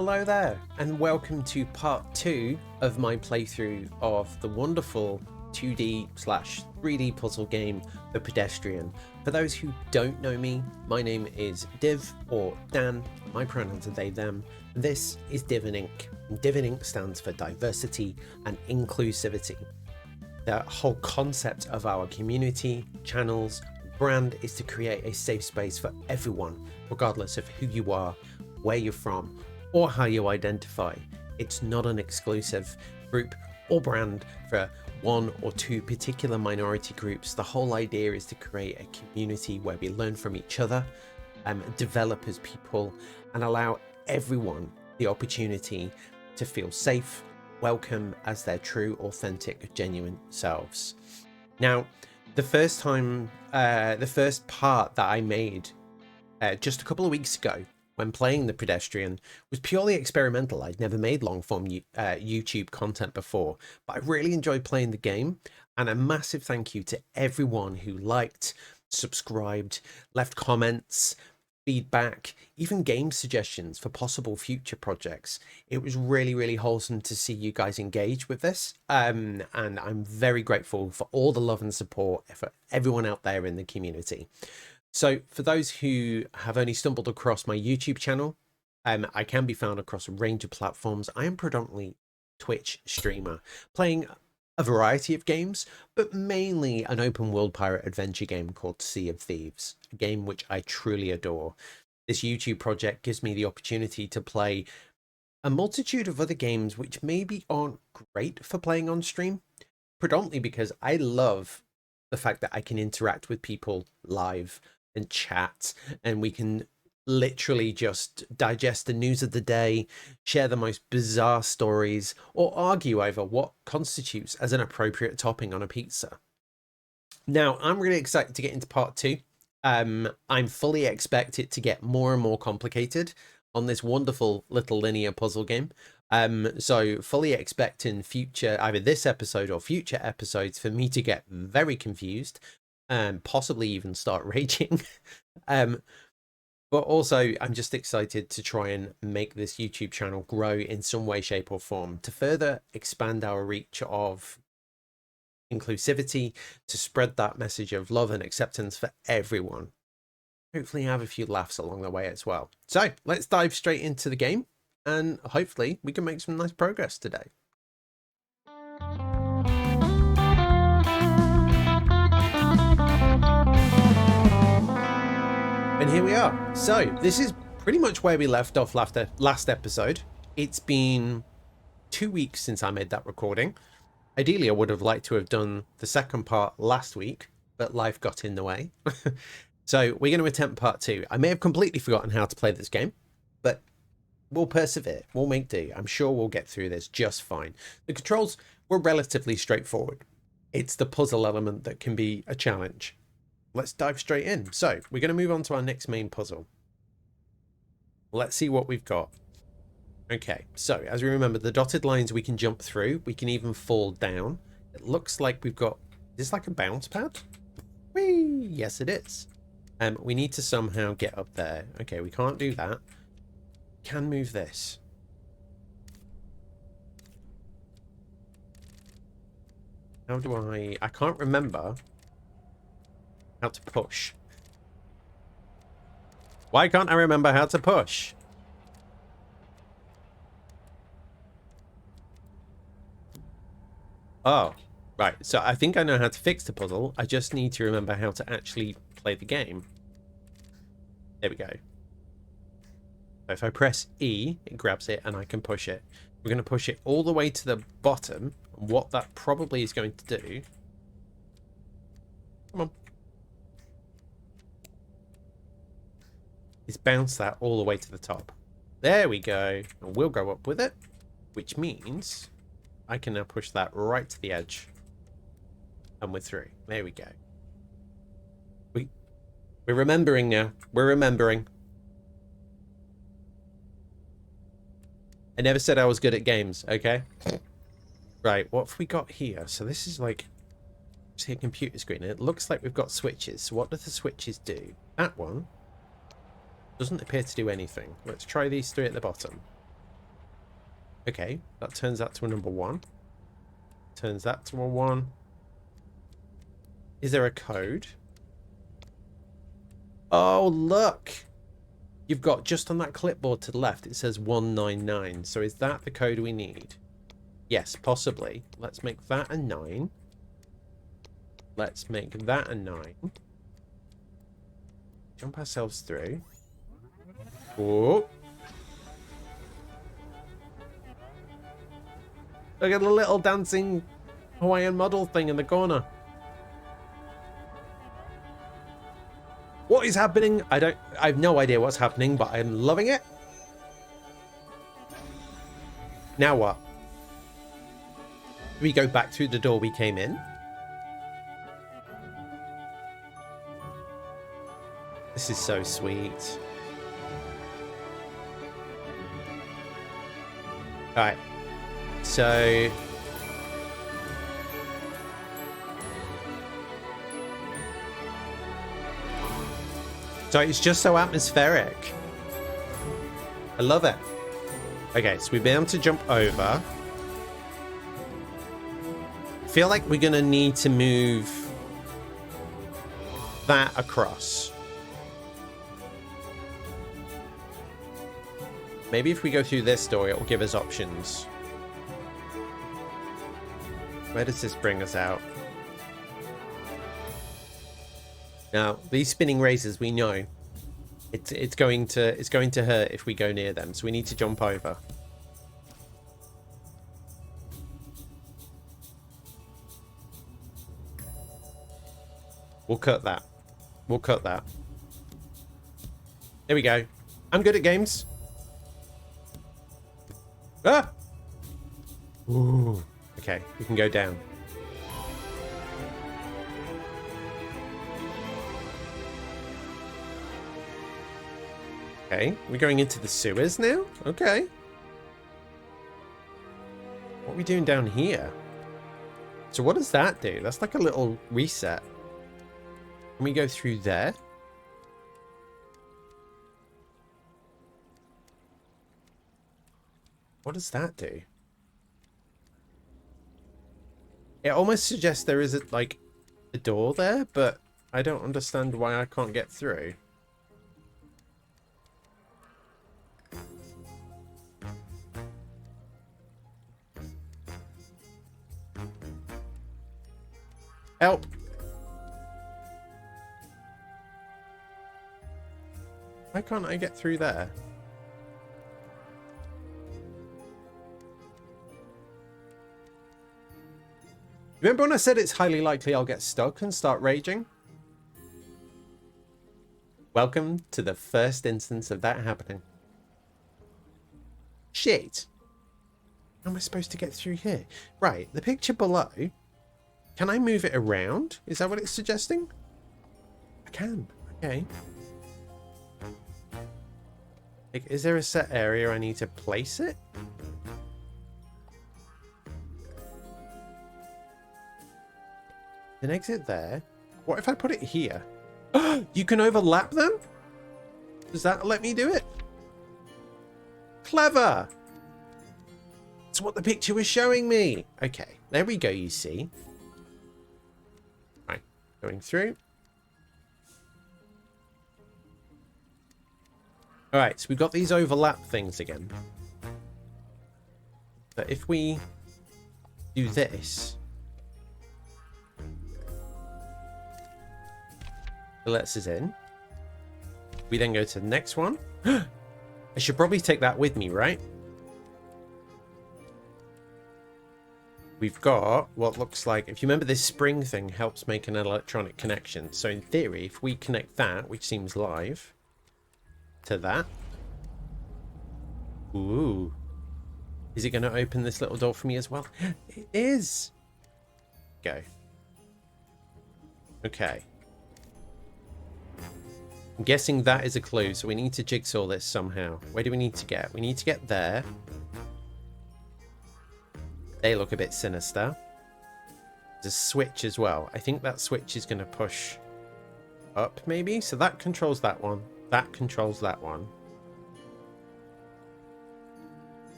Hello there, and welcome to part 2 of my playthrough of the wonderful 2D/3D puzzle game, The Pedestrian. For those who don't know me, my name is Div, or Dan, my pronouns are they, them, and this is Div And Inc. And Div And Inc stands for diversity and inclusivity. The whole concept of our community, channels, brand is to create a safe space for everyone, regardless of who you are, where you're from, or how you identify. It's not an exclusive group or brand for one or two particular minority groups. The whole idea is to create a community where we learn from each other, develop as people, and allow everyone the opportunity to feel safe, welcome as their true, authentic, genuine selves. Now, the first part that I made just a couple of weeks ago when playing The Pedestrian was purely experimental. I'd never made long form YouTube content before, but I really enjoyed playing the game, and a massive thank you to everyone who liked, subscribed, left comments, feedback, even game suggestions for possible future projects. It was really wholesome to see you guys engage with this, and I'm very grateful for all the love and support for everyone out there in the community. So for those who have only stumbled across my YouTube channel, I can be found across a range of platforms. I am predominantly Twitch streamer, playing a variety of games, but mainly an open world pirate adventure game called Sea of Thieves, a game which I truly adore. This YouTube project gives me the opportunity to play a multitude of other games which maybe aren't great for playing on stream, predominantly because I love the fact that I can interact with people live and chat, and we can literally just digest the news of the day, share the most bizarre stories, or argue over what constitutes as an appropriate topping on a pizza. Now, I'm really excited to get into part 2. I'm fully expect it to get more and more complicated on this wonderful little linear puzzle game. So fully expect in future, either this episode or future episodes, for me to get very confused and possibly even start raging. But also I'm just excited to try and make this YouTube channel grow in some way, shape or form to further expand our reach of inclusivity, to spread that message of love and acceptance for everyone. Hopefully have a few laughs along the way as well. So let's dive straight into the game, and hopefully we can make some nice progress today. And here we are. So this is pretty much where we left off last episode. It's been 2 weeks since I made that recording. Ideally, I would have liked to have done the second part last week, but life got in the way. So we're going to attempt part 2. I may have completely forgotten how to play this game, but we'll persevere. We'll make do. I'm sure we'll get through this just fine. The controls were relatively straightforward. It's the puzzle element that can be a challenge. Let's dive straight in. So we're going to move on to our next main puzzle. Let's see what we've got. Okay, so as we remember, the dotted lines we can jump through. We can even fall down. It looks like we've got... Is this like a bounce pad? Whee! Yes, it is. We need to somehow get up there. Okay, we can't do that. Can move this. How do I can't remember how to push. Why can't I remember how to push? Oh, right. So I think I know how to fix the puzzle. I just need to remember how to actually play the game. There we go. So if I press E, it grabs it and I can push it. We're going to push it all the way to the bottom. What that probably is going to do... Come on. Is bounce that all the way to the top. There we go. And we'll go up with it, which means I can now push that right to the edge. And we're through. There we go. We're remembering now. We're remembering. I never said I was good at games, okay? Right, what have we got here? So this is like... See a computer screen. It looks like we've got switches. So what do the switches do? That one doesn't appear to do anything. Let's try these three at the bottom. Okay, that turns that to a number 1. Turns that to a 1. Is there a code? Oh, look! You've got just on that clipboard to the left, it says 199. So is that the code we need? Yes, possibly. Let's make that a 9. Let's make that a 9. Jump ourselves through. Whoa. Look at the little dancing Hawaiian model thing in the corner. What is happening? I have no idea what's happening, but I'm loving it. Now what? Do we go back through the door we came in? This is so sweet. Alright. So... So it's just so atmospheric. I love it. Okay, so we've been able to jump over. I feel like we're going to need to move that across. Maybe if we go through this door, it will give us options. Where does this bring us out? Now, these spinning razors, we know it's going to hurt if we go near them, so we need to jump over. We'll cut that. We'll cut that. There we go. I'm good at games. Ah! Ooh. Okay, we can go down. Okay, we're going into the sewers now? Okay. What are we doing down here? So what does that do? That's like a little reset. Can we go through there? What does that do? It almost suggests there is like a door there, but I don't understand why I can't get through. Help! Why can't I get through there? Remember when I said it's highly likely I'll get stuck and start raging? Welcome to the first instance of that happening. Shit! How am I supposed to get through here? Right, the picture below. Can I move it around? Is that what it's suggesting? I can. Okay. Like, is there a set area I need to place it? An exit there. What if I put it here? You can overlap them? Does that let me do it? Clever! That's what the picture was showing me. Okay, there we go, you see. Right, going through. Alright, so we've got these overlap things again. But if we do this, it lets us in. We then go to the next one. I should probably take that with me, right? We've got what looks like, if you remember, this spring thing helps make an electronic connection. So in theory, if we connect that, which seems live, to that. Ooh. Is it going to open this little door for me as well? It is. Go. Okay. I'm guessing that is a clue, so we need to jigsaw this somehow. Where do we need to get? We need to get there. They look a bit sinister. There's a switch as well. I think that switch is going to push up, maybe? So that controls that one. That controls that one.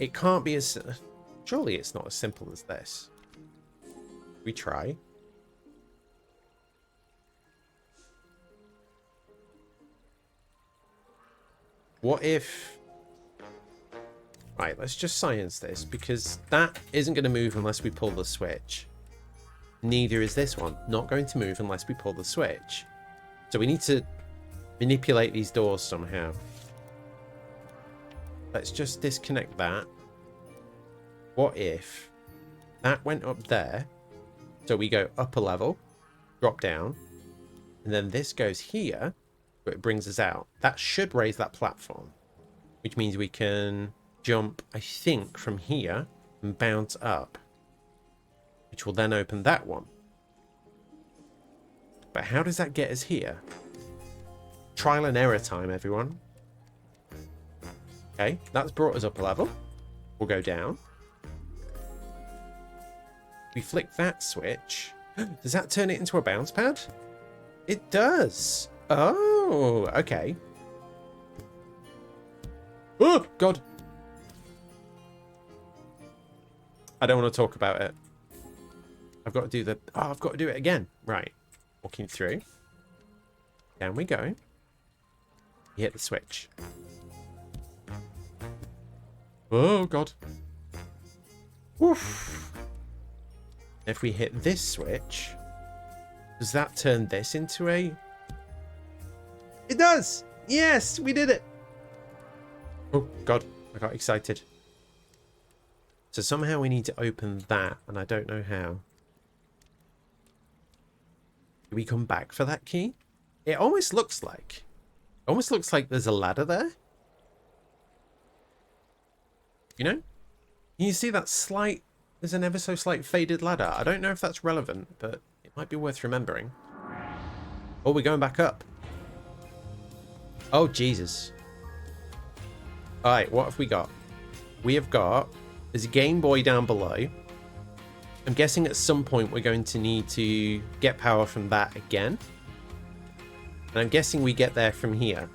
it can't be as... Surely it's not as simple as this. We try. What if... Right, let's just science this, because that isn't going to move unless we pull the switch. Neither is this one. Not going to move unless we pull the switch. So we need to manipulate these doors somehow. Let's just disconnect that. What if that went up there? So we go up a level, drop down, and then this goes here, but it brings us out. That should raise that platform, which means we can jump, I think, from here and bounce up, which will then open that one. But how does that get us here? Trial and error time, everyone. Okay, that's brought us up a level. We'll go down. We flick that switch. Does that turn it into a bounce pad? It does. Oh, okay. Oh, God. I don't want to talk about it. I've got to do the... Oh, I've got to do it again. Right. Walking through. Down we go. You hit the switch. Oh, God. Oof. If we hit this switch, does that turn this into a... It does! Yes, we did it! Oh, God. I got excited. So somehow we need to open that, and I don't know how. Do we come back for that key? It almost looks like... there's a ladder there. You know? You see that slight... There's an ever so slight faded ladder. I don't know if that's relevant, but it might be worth remembering. Oh, we're going back up. Oh, Jesus. Alright, what have we got? We have got... There's a Game Boy down below. I'm guessing at some point we're going to need to get power from that again. And I'm guessing we get there from here.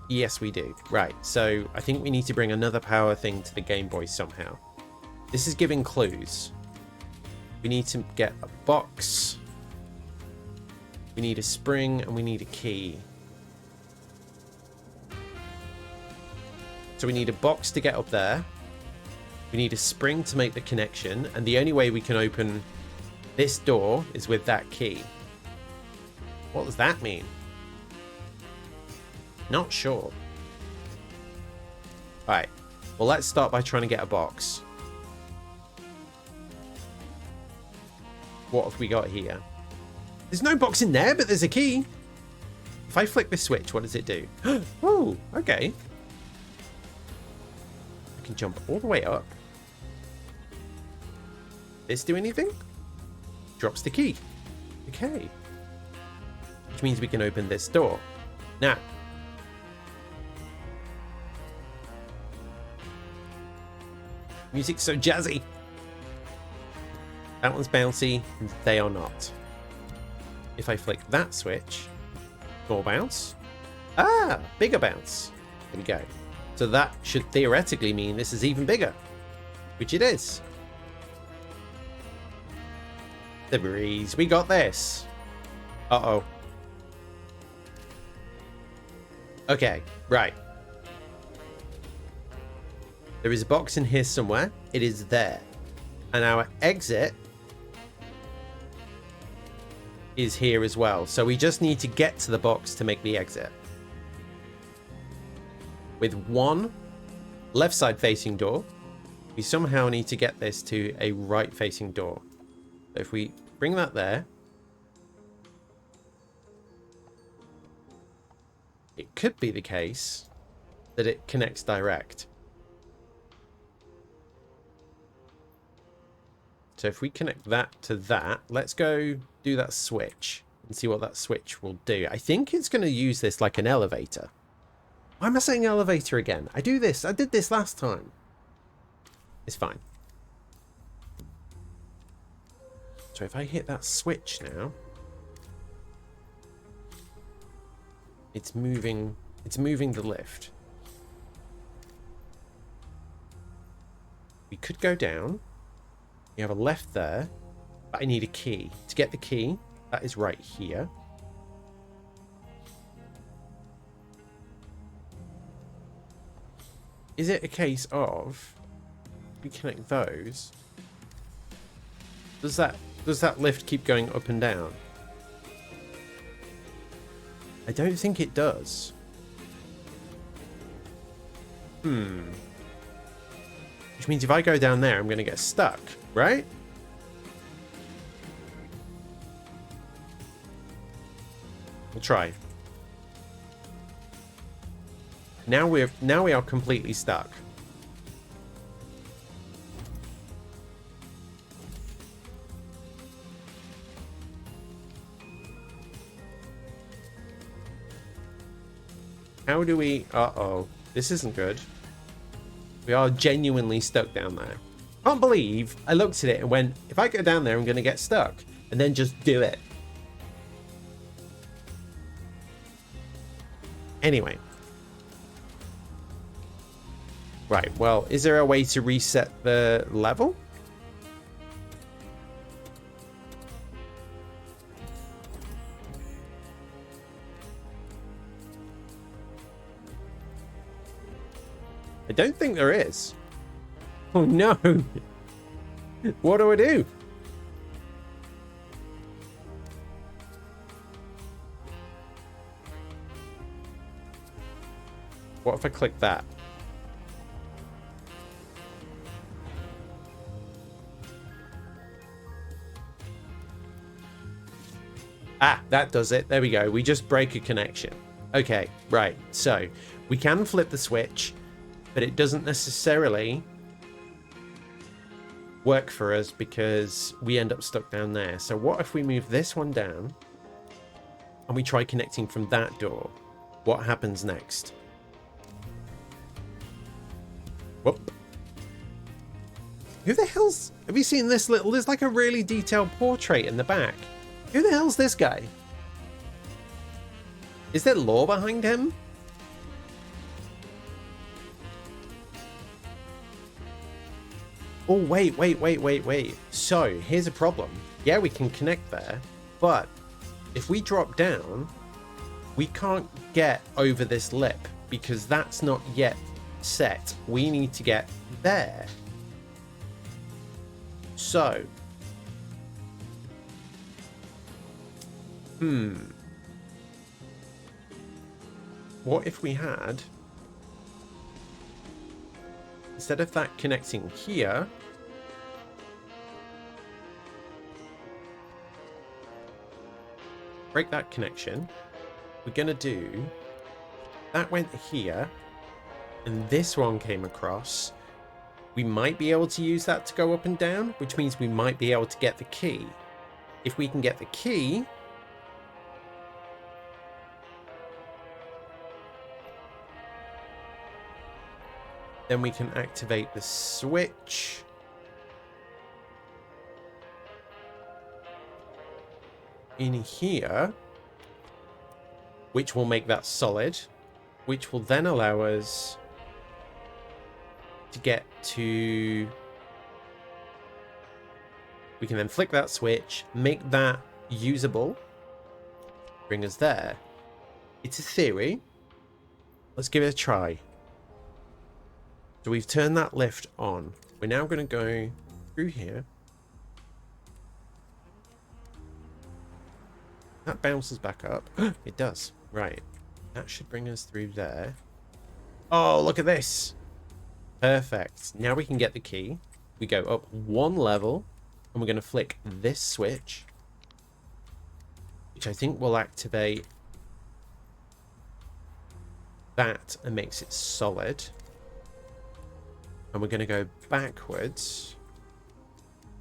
Yes, we do. Right, so I think we need to bring another power thing to the Game Boy somehow. This is giving clues. We need to get a box. We need a spring and we need a key. So we need a box to get up there. We need a spring to make the connection. And the only way we can open this door is with that key. What does that mean? Not sure. Alright. Well, let's start by trying to get a box. What have we got here? There's no box in there, but there's a key. If I flick this switch, what does it do? Oh, okay. I can jump all the way up. This do anything? Drops the key. Okay. Which means we can open this door. Now. Music's so jazzy. That one's bouncy, and they are not. If I flick that switch, more bounce. Ah, bigger bounce. There we go. So that should theoretically mean this is even bigger, which it is. The breeze. We got this. Uh-oh. Okay, right. There is a box in here somewhere. It is there. And our exit is here as well. So we just need to get to the box to make the exit. With one left side facing door, we somehow need to get this to a right facing door. So if we bring that there, it could be the case that it connects direct. So if we connect that to that, let's go do that switch and see what that switch will do. I think it's going to use this like an elevator. Why am I saying elevator again? I did this last time. It's fine. So if I hit that switch now, it's moving the lift. We could go down. You have a left there, but I need a key. To get the key, that is right here. Is it a case of we connect those? Does that lift keep going up and down? I don't think it does. Which means if I go down there, I'm going to get stuck, right? We'll try. Now we are completely stuck. How do we... Uh-oh. This isn't good. We are genuinely stuck down there. Can't believe I looked at it and went, if I go down there, I'm going to get stuck. And then just do it. Anyway. Right, well, is there a way to reset the level? I don't think there is. Oh no! What do I do? What if I click that? Ah, that does it. There we go. We just break a connection. Okay, right. So we can flip the switch, but it doesn't necessarily work for us because we end up stuck down there. So what if we move this one down and we try connecting from that door? What happens next? Whoop. Who the hell's... Have you seen this little... There's like a really detailed portrait in the back. Who the hell's this guy? Is there lore behind him? Oh, wait. So, here's a problem. Yeah, we can connect there, but if we drop down, we can't get over this lip because that's not yet set. We need to get there. So, what if we had, instead of that connecting here, break that connection. We're gonna do, that went here, and this one came across. We might be able to use that to go up and down, which means we might be able to get the key. If we can get the key, then we can activate the switch. In here, which will make that solid, which will then allow us to get to... We can then flick that switch, make that usable, bring us there. It's a theory. Let's give it a try. So we've turned that lift on. We're now going to go through here. That bounces back up. It does. Right. That should bring us through there. Oh, look at this. Perfect. Now we can get the key. We go up one level, and we're going to flick this switch, which I think will activate that and makes it solid. And we're going to go backwards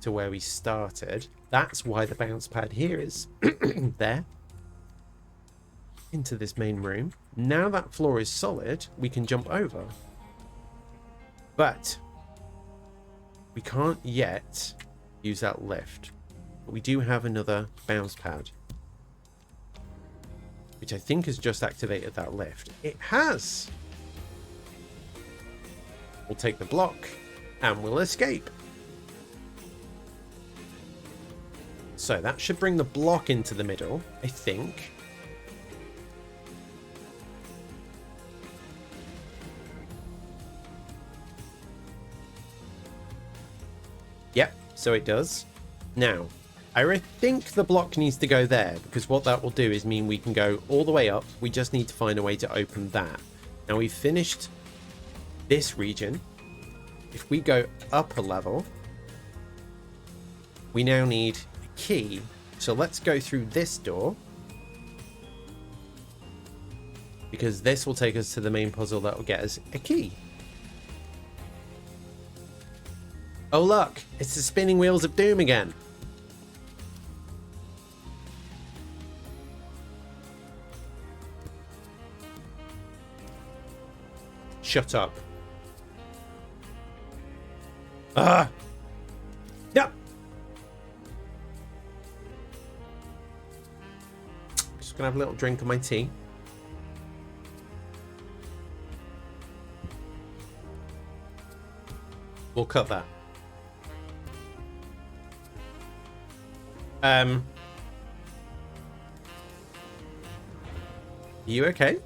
to where we started. That's why the bounce pad here is there. Into this main room. Now that floor is solid, we can jump over. But we can't yet use that lift. But we do have another bounce pad, which I think has just activated that lift. It has! We'll take the block, and we'll escape. So that should bring the block into the middle, I think. Yep, so it does. Now, I think the block needs to go there, because what that will do is mean we can go all the way up. We just need to find a way to open that. Now we've finished this region. If we go up a level, we now need a key. So let's go through this door, because this will take us to the main puzzle that will get us a key. Oh look, it's the spinning wheels of doom again. Shut up. Ah! Yep! Just gonna have a little drink of my tea. We'll cut that. Are you okay?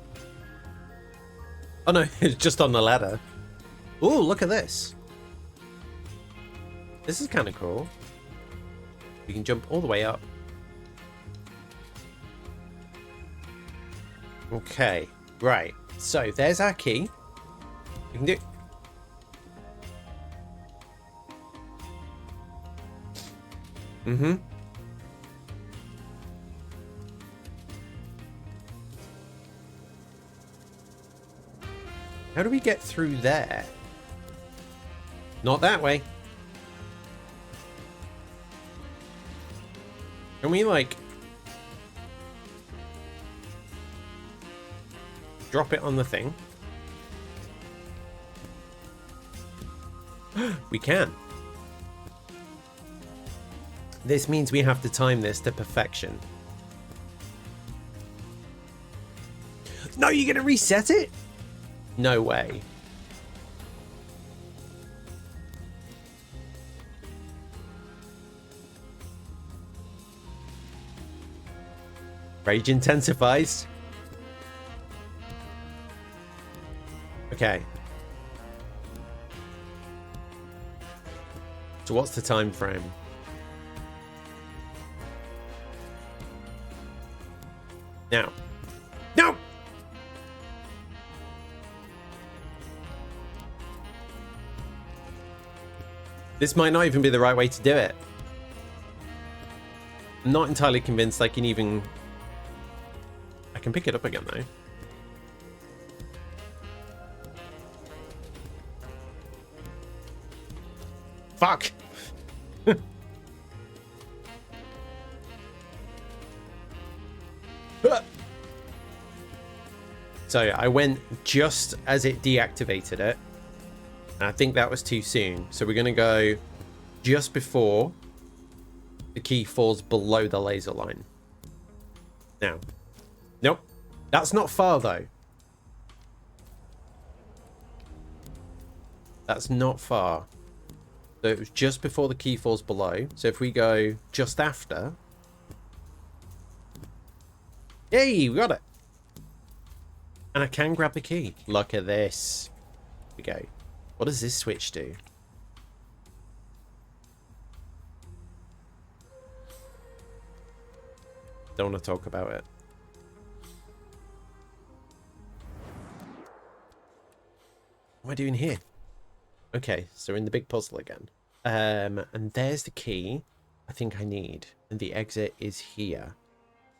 Oh no, it's just on the ladder. Ooh, look at this. This is kind of cool. We can jump all the way up. Okay, right. So there's our key. We can do. Mm-hmm. How do we get through there? Not that way. Can we, like, drop it on the thing? We can. This means we have to time this to perfection. No, you're gonna reset it? No way. Rage intensifies. Okay. So what's the time frame? Now. No! This might not even be the right way to do it. I'm not entirely convinced I can even... I can pick it up again, though. Fuck! So I went just as it deactivated it. And I think that was too soon. So we're going to go just before the key falls below the laser line. Now. Nope. That's not far, though. That's not far. So it was just before the key falls below. So if we go just after... Yay, we got it. And I can grab the key. Look at this. Here we go. What does this switch do? Don't want to talk about it. What am I doing here? Okay, so we're in the big puzzle again. And there's the key I think I need. And the exit is here.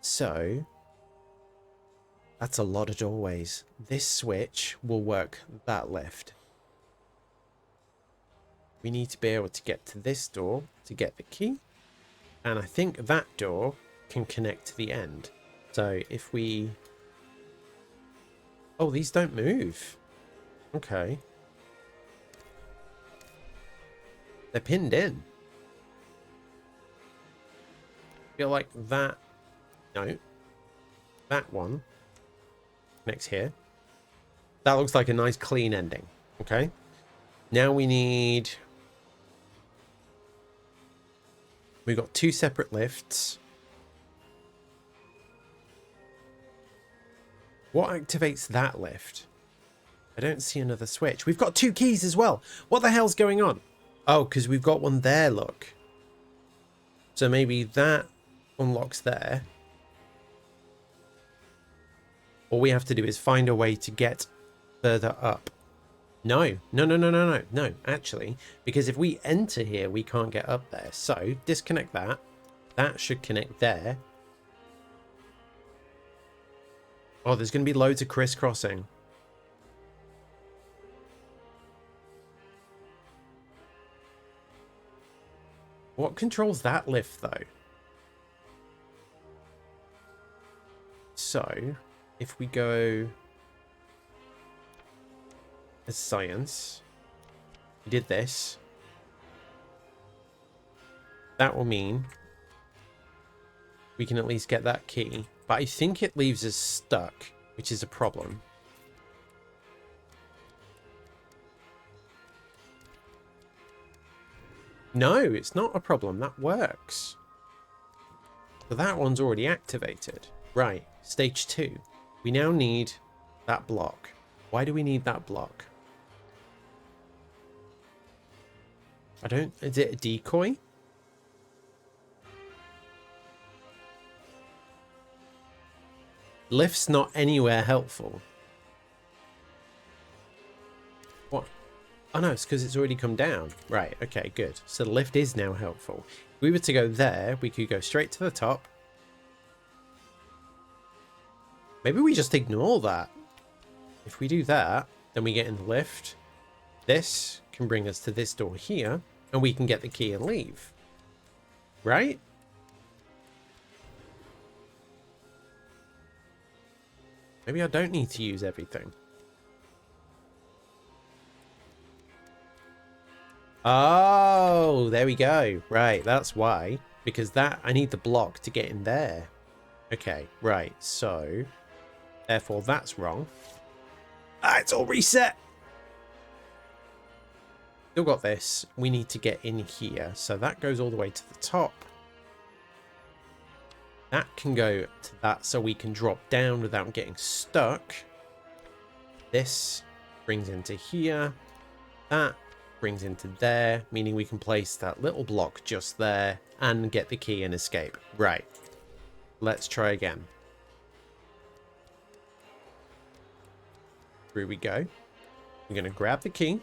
So... that's a lot of doorways. This switch will work that lift. We need to be able to get to this door to get the key. And I think that door can connect to the end. So if we... oh, these don't move. Okay. They're pinned in. Feel like that... no. That one. Next here. That looks like a nice clean ending. Okay. Now we need... We've got 2 separate lifts. What activates that lift? I don't see another switch. We've got 2 keys as well. What the hell's going on? Oh, because we've got one there, look. So maybe that unlocks there. All we have to do is find a way to get further up. No, actually, because if we enter here, we can't get up there. So disconnect that. That should connect there. Oh, there's going to be loads of crisscrossing. What controls that lift, though? So, if we go as science, we did this. That will mean we can at least get that key. But I think it leaves us stuck, which is a problem. No, it's not a problem. That works. So that one's already activated. Right, stage 2. We now need that block. Why do we need that block? I don't... Is it a decoy? Lift's not anywhere helpful. What? Oh no, it's because it's already come down. Right, okay, good. So the lift is now helpful. If we were to go there, we could go straight to the top. Maybe we just ignore that. If we do that, then we get in the lift. This can bring us to this door here, and we can get the key and leave. Right? Maybe I don't need to use everything. Oh, there we go. Right, that's why. Because that, I need the block to get in there. Okay, right, so... Therefore, that's wrong. Ah, it's all reset! Still got this. We need to get in here. So that goes all the way to the top. That can go to that so we can drop down without getting stuck. This brings into here. That brings into there, meaning we can place that little block just there and get the key and escape. Right. Let's try again. Through we go. We're going to grab the key.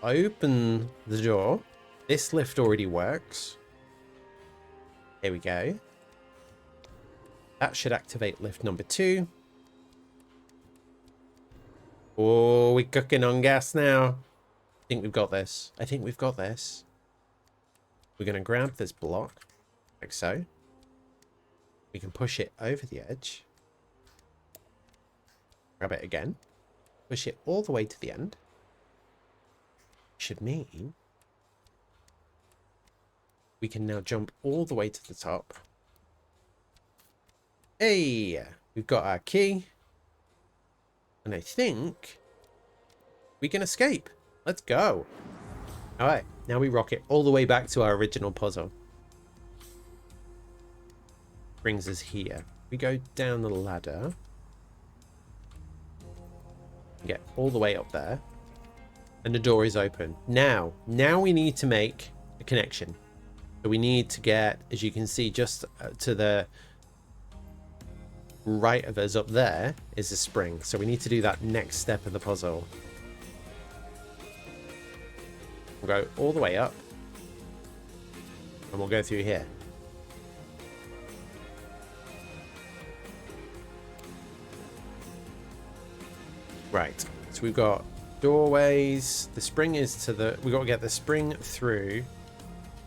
Open the door. This lift already works. Here we go. That should activate lift number 2. Oh, we're cooking on gas now. I think we've got this. I think we've got this. We're going to grab this block, like so. We can push it over the edge. Grab it again. Push it all the way to the end. Should mean we can now jump all the way to the top. Hey, we've got our key. And I think we can escape. Let's go. All right, now we rock it all the way back to our original puzzle. Brings us here. We go down the ladder. Get all the way up there. And the door is open. Now we need to make a connection. So we need to get, as you can see, just to the right of us up there is a spring. So we need to do that next step of the puzzle. We'll go all the way up. And we'll go through here. Right. So we've got doorways. The spring is to the... We've got to get the spring through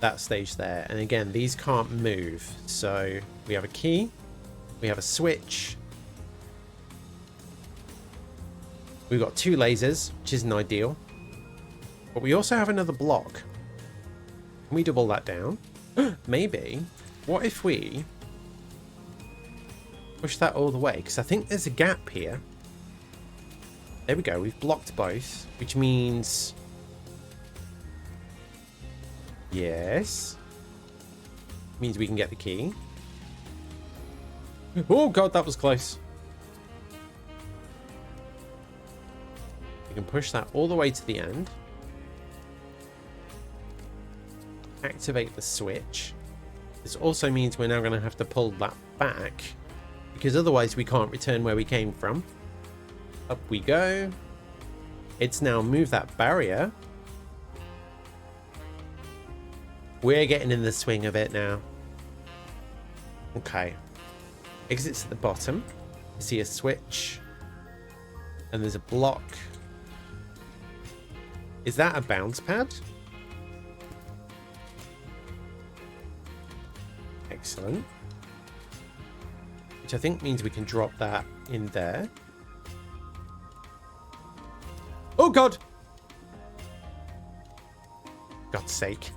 that stage there. And again, these can't move. So we have a key. We have a switch. We've got 2 lasers, which isn't ideal. But we also have another block. Can we double that down? Maybe. What if we push that all the way? Because I think there's a gap here. There we go. We've blocked both, which means... Yes. Means we can get the key. Oh, God, that was close. We can push that all the way to the end. Activate the switch. This also means we're now going to have to pull that back, because otherwise we can't return where we came from. Up we go. It's now moved that barrier. We're getting in the swing of it now. Okay. Exits at the bottom. You see a switch. And there's a block. Is that a bounce pad? Excellent. Which I think means we can drop that in there. Oh, God! God's sake.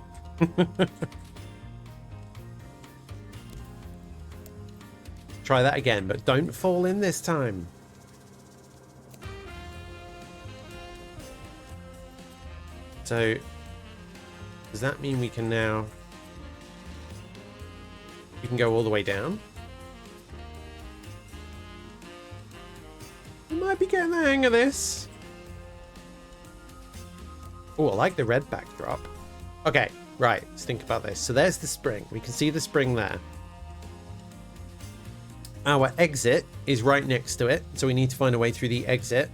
Try that again, but don't fall in this time. So, does that mean we can now... We can go all the way down? We might be getting the hang of this. Oh, I like the red backdrop. Okay, right, let's think about this. So there's the spring. We can see the spring there. Our exit is right next to it, so we need to find a way through the exit.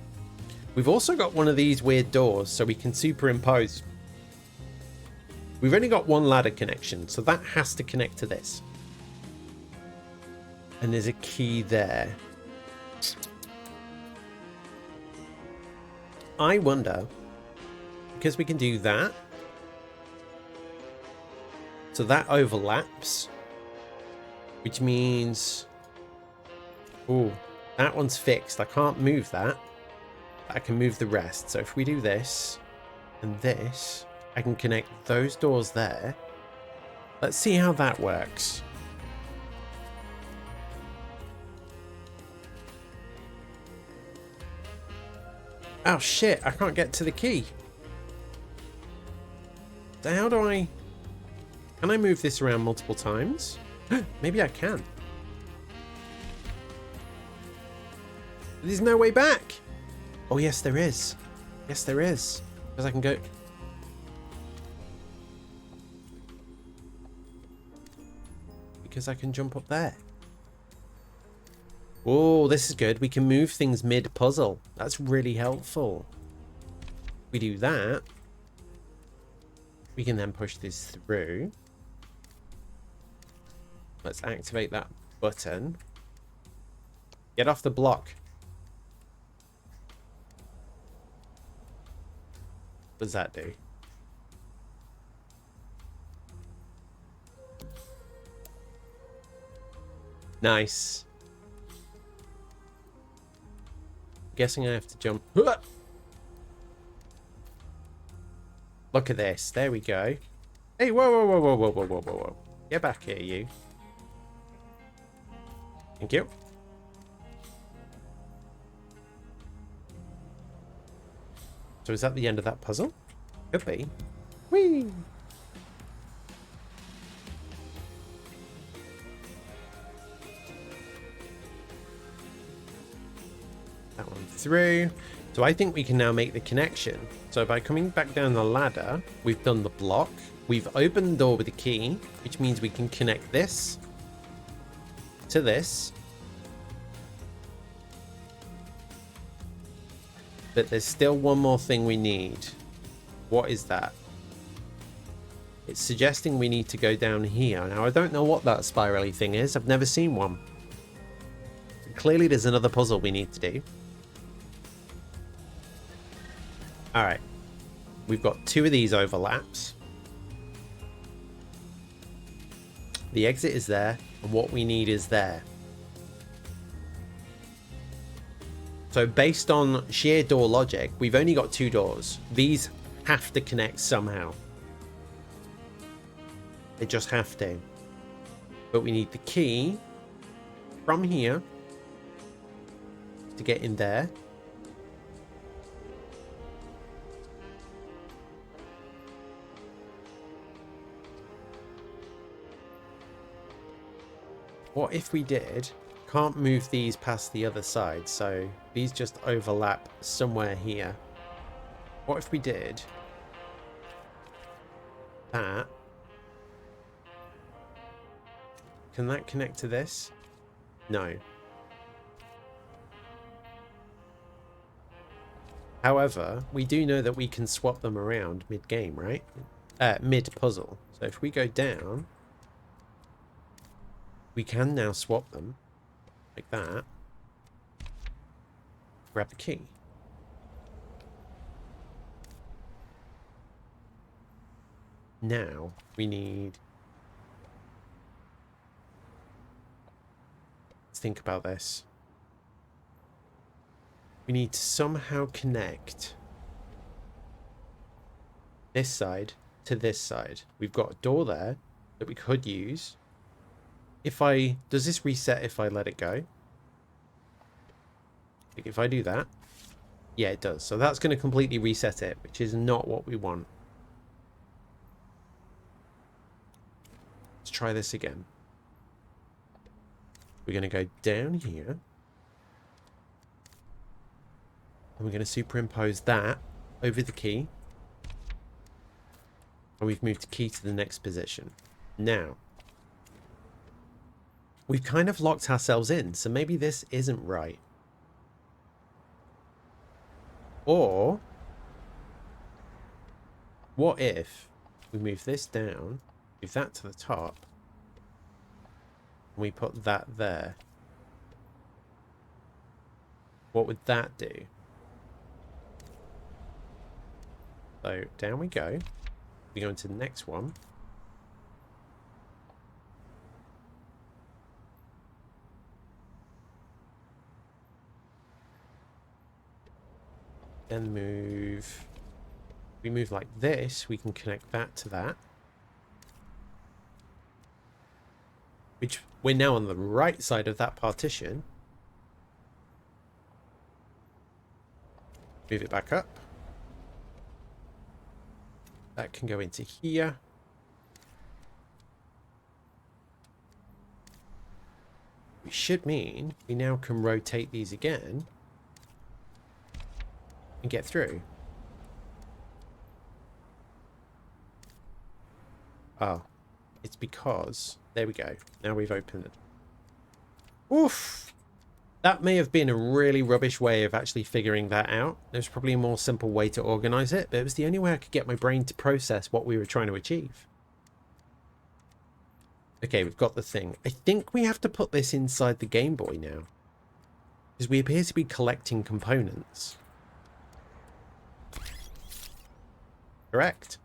We've also got one of these weird doors, so we can superimpose. We've only got one ladder connection, so that has to connect to this. And there's a key there. I wonder, because we can do that, so that overlaps, which means, oh, that one's fixed. I can't move that. I can move the rest. So if we do this and this, I can connect those doors there. Let's see how that works. Oh shit, I can't get to the key. So how do I... Can I move this around multiple times? Maybe I can. There's no way back. Oh yes, there is. Yes, there is. Because I can go... Because I can jump up there. Oh, this is good. We can move things mid-puzzle. That's really helpful. We do that. We can then push this through. Let's activate that button. Get off the block. What does that do? Nice. Guessing I have to jump. Look at this. There we go. Hey, whoa, whoa, whoa, whoa, whoa, whoa, whoa, whoa, whoa. Get back here, you. Thank you. So is that the end of that puzzle? Could be. Whee! That one through. So I think we can now make the connection. So by coming back down the ladder, we've done the block. We've opened the door with a key, which means we can connect this to this. But there's still one more thing we need. What is that? It's suggesting we need to go down here. Now, I don't know what that spirally thing is. I've never seen one. Clearly, there's another puzzle we need to do. Alright. We've got two of these overlaps. The exit is there, and what we need is there. So based on sheer door logic, we've only got two doors. These have to connect somehow. They just have to. But we need the key from here to get in there. What if we did? Can't move these past the other side, so these just overlap somewhere here. What if we did that? Can that connect to this? No. However, we do know that we can swap them around mid-game, right? Mid-puzzle. So if we go down, we can now swap them like that. Grab the key. Now we need... Let's think about this. We need to somehow connect this side to this side. We've got a door there that we could use. Does this reset if I let it go? Like if I do that, yeah, it does. So that's going to completely reset it, which is not what we want. Let's try this again. We're going to go down here. And we're going to superimpose that over the key. And we've moved the key to the next position. Now, we've kind of locked ourselves in, so maybe this isn't right. Or, what if we move this down, move that to the top, and we put that there? What would that do? So down we go. We go into the next one. Then move. We move like this. We can connect that to that. Which we're now on the right side of that partition. Move it back up. That can go into here. Which should mean we now can rotate these again and get through. Oh, it's because... There we go. Now we've opened it. Oof! That may have been a really rubbish way of actually figuring that out. There's probably a more simple way to organize it, but it was the only way I could get my brain to process what we were trying to achieve. Okay, we've got the thing. I think we have to put this inside the Game Boy now, because we appear to be collecting components. Correct.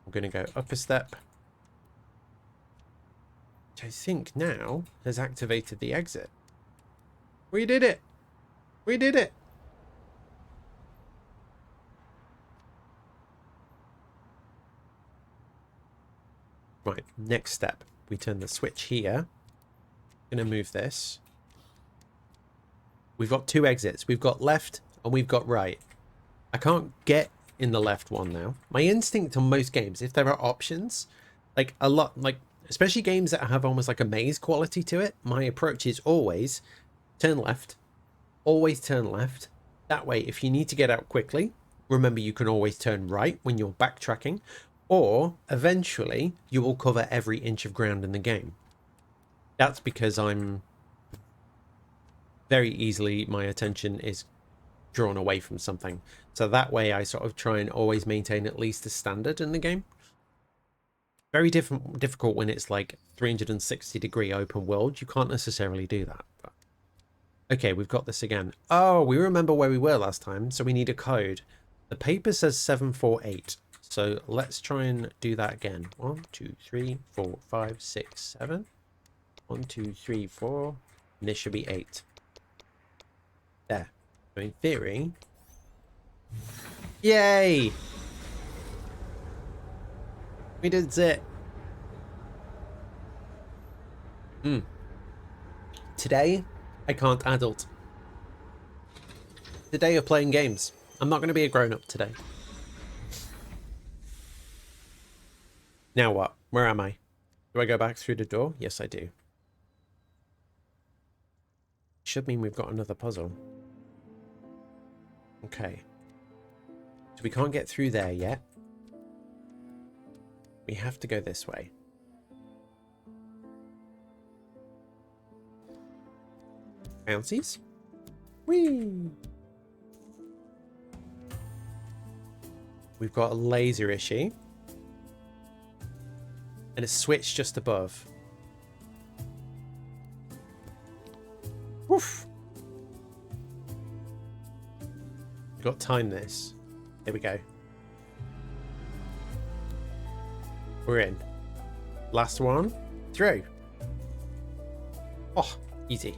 I'm going to go up a step. Which I think now has activated the exit. We did it! We did it! Right, next step. We turn the switch here. I'm going to move this. We've got two exits. We've got left and we've got right. I can't get in the left one now. My instinct on most games, if there are options, like a lot, like especially games that have almost like a maze quality to it, my approach is always turn left, always turn left. That way, if you need to get out quickly, remember you can always turn right when you're backtracking, or eventually you will cover every inch of ground in the game. That's because I'm very easily, my attention is drawn away from something. So that way I sort of try and always maintain at least a standard in the game. Very difficult when it's like 360-degree open world. You can't necessarily do that. But... Okay, we've got this again. Oh, we remember where we were last time, so we need a code. The paper says 748. So let's try and do that again. 1, 2, 3, 4, 5, 6, 7. 1, 2, 3, 4. And this should be 8. There. So in theory... Yay! We did it. Today, I can't adult. The day of playing games. I'm not going to be a grown-up today. Now what? Where am I? Do I go back through the door? Yes, I do. Should mean we've got another puzzle. Okay. So we can't get through there yet. We have to go this way. Bouncies? Whee! We've got a laser issue. And a switch just above. Woof! We've got to time this. There we go. We're in. Last one. Through. Oh, easy.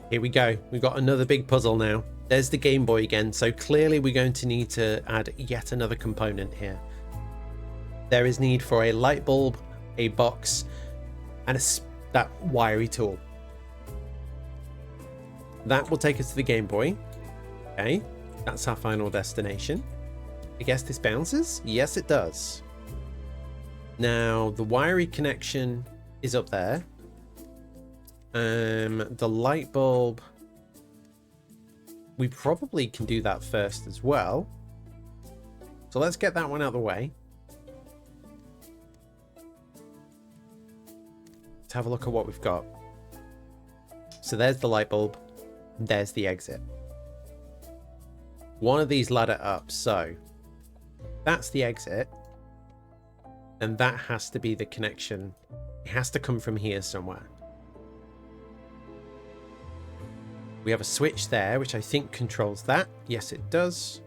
Here we go. We've got another big puzzle now. There's the Game Boy again. So clearly we're going to need to add yet another component here. There is need for a light bulb, a box, and that wiry tool. That will take us to the Game Boy. Okay. That's our final destination. I guess this bounces? Yes, it does. Now, the wiry connection is up there. The light bulb, we probably can do that first as well. So let's get that one out of the way. Let's have a look at what we've got. So there's the light bulb. There's the exit. One of these ladder up, so that's the exit, and that has to be the connection. It has to come from here somewhere. We have a switch there, which I think controls that. Yes, it does.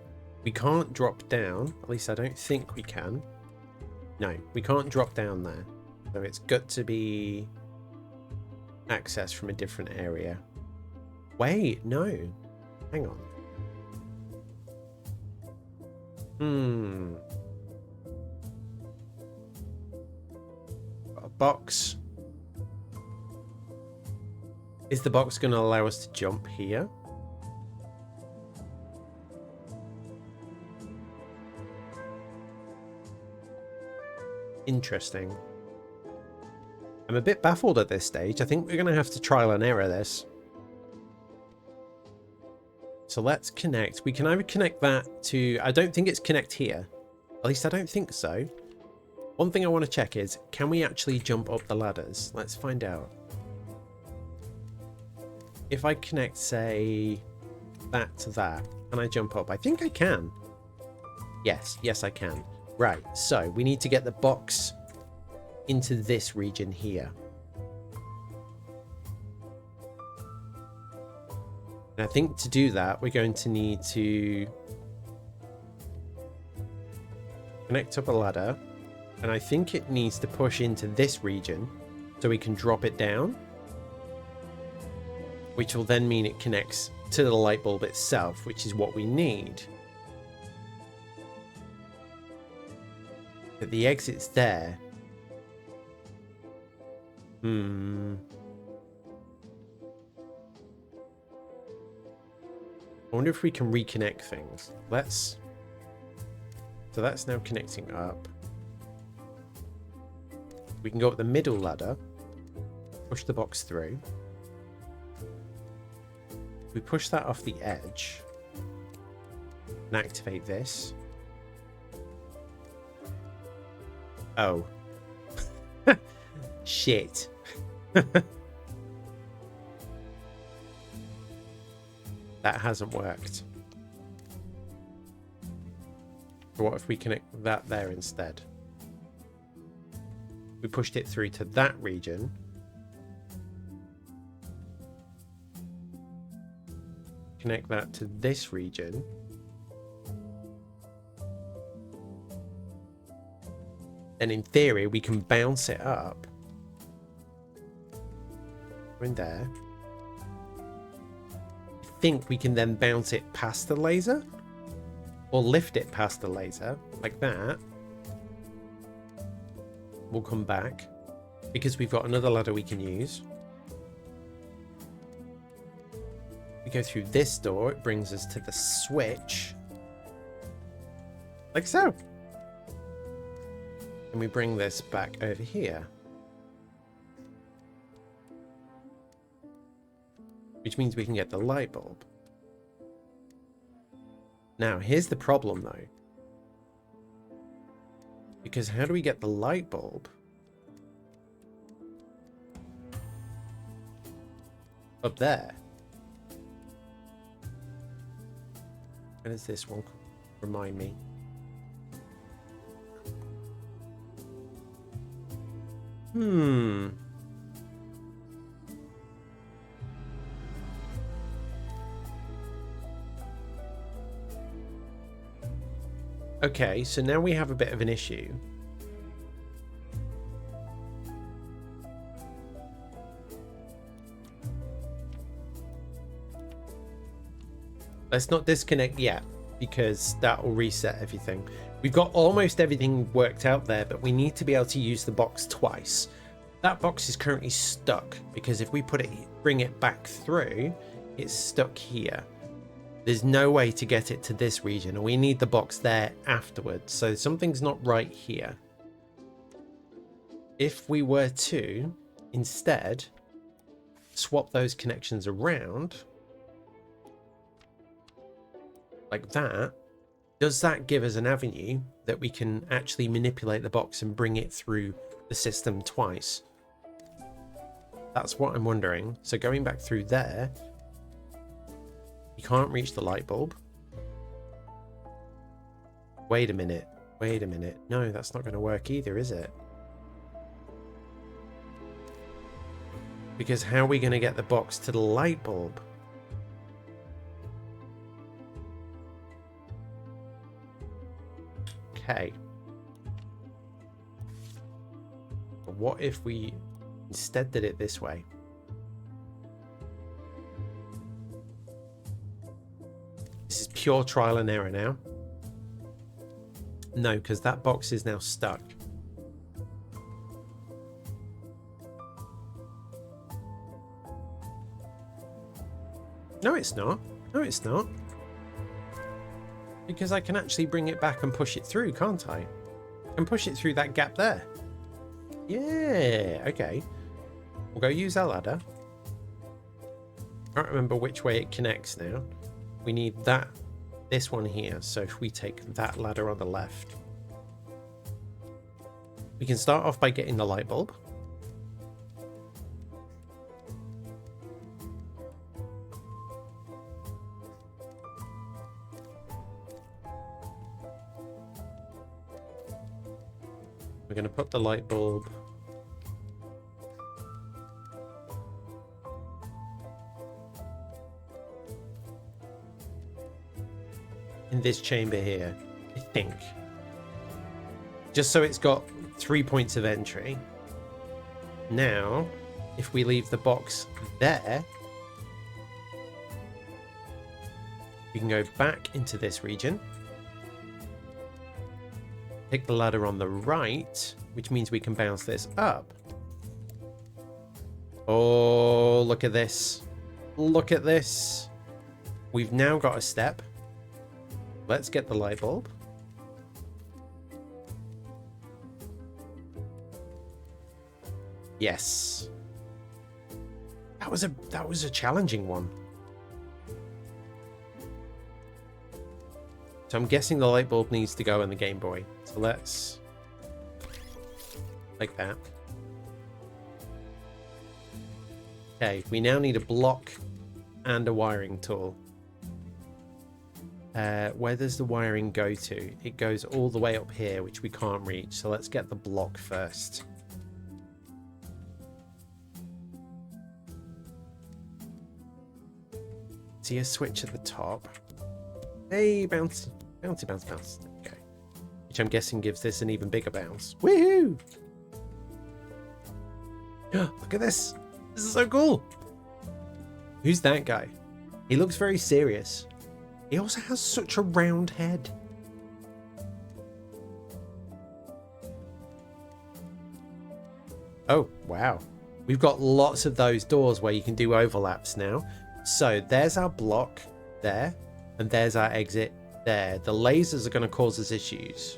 We can't drop down. At least I don't think we can. No, we can't drop down there. So it's got to be accessed from a different area. Wait, no. Hang on. Got a box. Is the box going to allow us to jump here? Interesting. I'm a bit baffled at this stage. I think we're going to have to trial and error this. So let's connect. We can either connect that to... I don't think it's connect here. At least I don't think so. One thing I want to check is, can we actually jump up the ladders? Let's find out. If I connect, say, that to that, and I jump up, I think I can. Yes, yes I can. Right, so we need to get the box into this region here. And I think to do that, we're going to need to connect up a ladder, and I think it needs to push into this region so we can drop it down, which will then mean it connects to the light bulb itself, which is what we need. But the exit's there. I wonder if we can reconnect things. Let's... So that's now connecting up. We can go up the middle ladder, push the box through. We push that off the edge and activate this. Oh. Shit. That hasn't worked. So what if we connect that there instead? We pushed it through to that region. Connect that to this region. And in theory, we can bounce it up. We're in there. I think we can then bounce it past the laser. Or lift it past the laser. Like that. We'll come back. Because we've got another ladder we can use. We go through this door. It brings us to the switch. like so. And we bring this back over here. Which means we can get the light bulb. Now, here's the problem though. Because how do we get the light bulb up there? Where does this one remind me? Okay, so now we have a bit of an issue. Let's not disconnect yet, because that will reset everything. We've got almost everything worked out there, but we need to be able to use the box twice. That box is currently stuck, because if we bring it back through, it's stuck here. There's no way to get it to this region, and we need the box there afterwards. So something's not right here. If we were to instead swap those connections around like that, does that give us an avenue that we can actually manipulate the box and bring it through the system twice? That's what I'm wondering. So going back through there, you can't reach the light bulb. Wait a minute. Wait a minute. No, that's not going to work either, is it? Because how are we going to get the box to the light bulb? Okay. But what if we instead did it this way? This is pure trial and error now. No, because that box is now stuck. No, it's not. No, it's not. Because I can actually bring it back and push it through, can't I? And push it through that gap there. Yeah, okay. We'll go use our ladder. I can't remember which way it connects now. We need this one here. So if we take that ladder on the left, we can start off by getting the light bulb. We're going to put the light bulb in this chamber here, I think. Just so it's got 3 points of entry. Now, if we leave the box there, we can go back into this region. Pick the ladder on the right, which means we can bounce this up. Oh, look at this. Look at this. We've now got a step. Let's get the light bulb. Yes. That was a challenging one. So I'm guessing the light bulb needs to go in the Game Boy. So let's like that. Okay, we now need a block and a wiring tool. Where does the wiring go to? It goes all the way up here, which we can't reach. So let's get the block first. See a switch at the top. Hey, bounce. Bouncy, bounce, bounce. Okay. Which I'm guessing gives this an even bigger bounce. Woohoo! Look at this. This is so cool. Who's that guy? He looks very serious. He also has such a round head. Oh, wow. We've got lots of those doors where you can do overlaps now. So there's our block there, and there's our exit there. The lasers are going to cause us issues.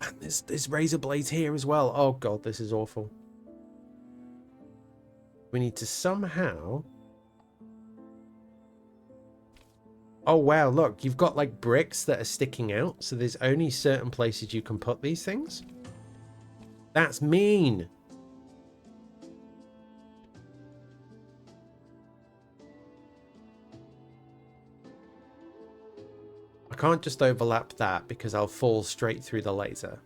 And there's razor blades here as well. Oh god, this is awful. We need to somehow... Oh wow, look, you've got like bricks that are sticking out, so there's only certain places you can put these things. That's mean. I can't just overlap that because I'll fall straight through the laser.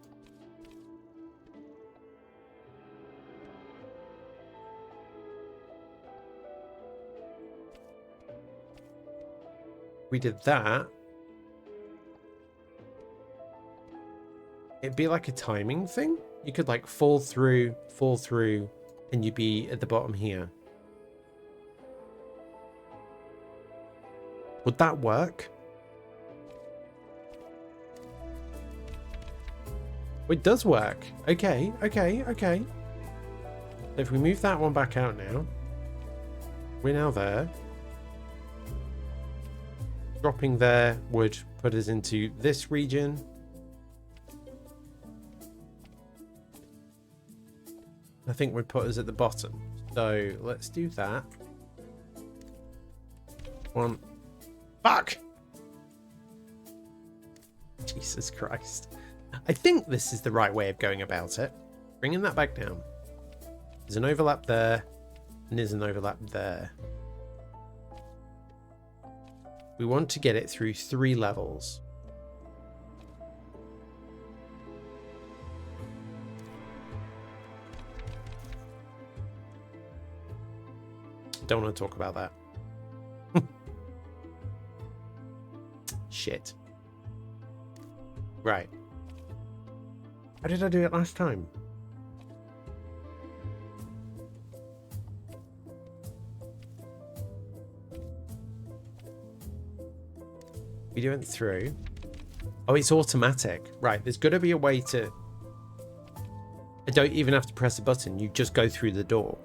We did that. It'd be like a timing thing. You could like fall through, and you'd be at the bottom here. Would that work? It does work. Okay. If we move that one back out now, we're now there. Dropping there would put us into this region. I think would put us at the bottom. So let's do that. One. Fuck! Jesus Christ. I think this is the right way of going about it. Bringing that back down. There's an overlap there, and there's an overlap there. We want to get it through 3 levels. Don't want to talk about that. Shit. Right. How did I do it last time? We do it through. Oh, it's automatic. Right, there's got to be a way to... I don't even have to press a button. You just go through the door.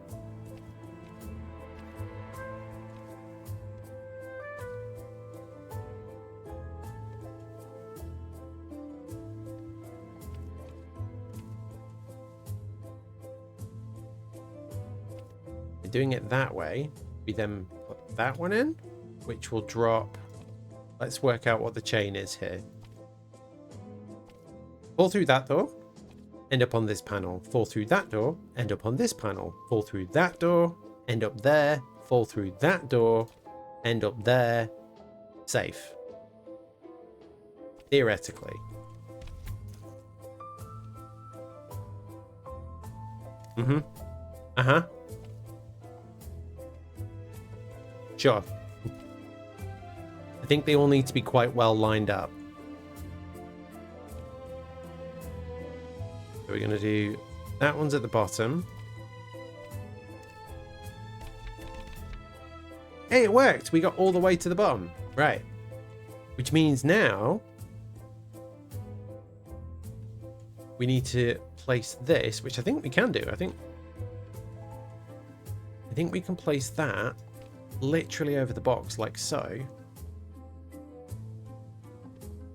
We're doing it that way. We then put that one in, which will drop... Let's work out what the chain is here. Fall through that door, end up on this panel. Fall through that door, end up on this panel. Fall through that door, end up there. Fall through that door, end up there. Safe. Theoretically. Mm-hmm. Uh-huh. Sure. I think they all need to be quite well lined up. So we're going to do... That one's at the bottom. Hey, it worked! We got all the way to the bottom. Right. Which means now... we need to place this, which I think we can do. I think we can place that literally over the box, like so.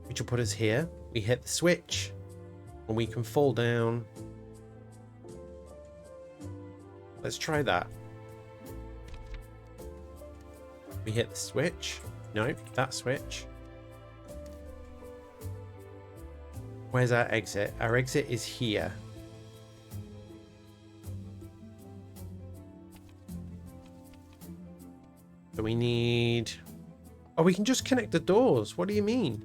Which will put us here. We hit the switch and we can fall down. Let's try that. We hit the switch. Nope, that switch. Where's our exit? Our exit is here. So we need... Oh, we can just connect the doors. What do you mean?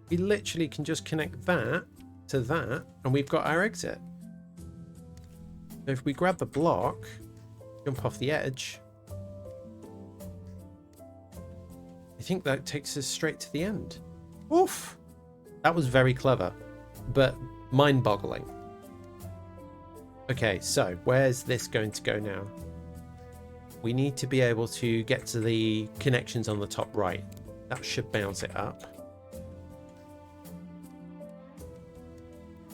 We literally can just connect that to that, and we've got our exit. So if we grab the block, jump off the edge, I think that takes us straight to the end. Oof! That was very clever, but mind-boggling. Okay, so where's this going to go now? We need to be able to get to the connections on the top right. That should bounce it up.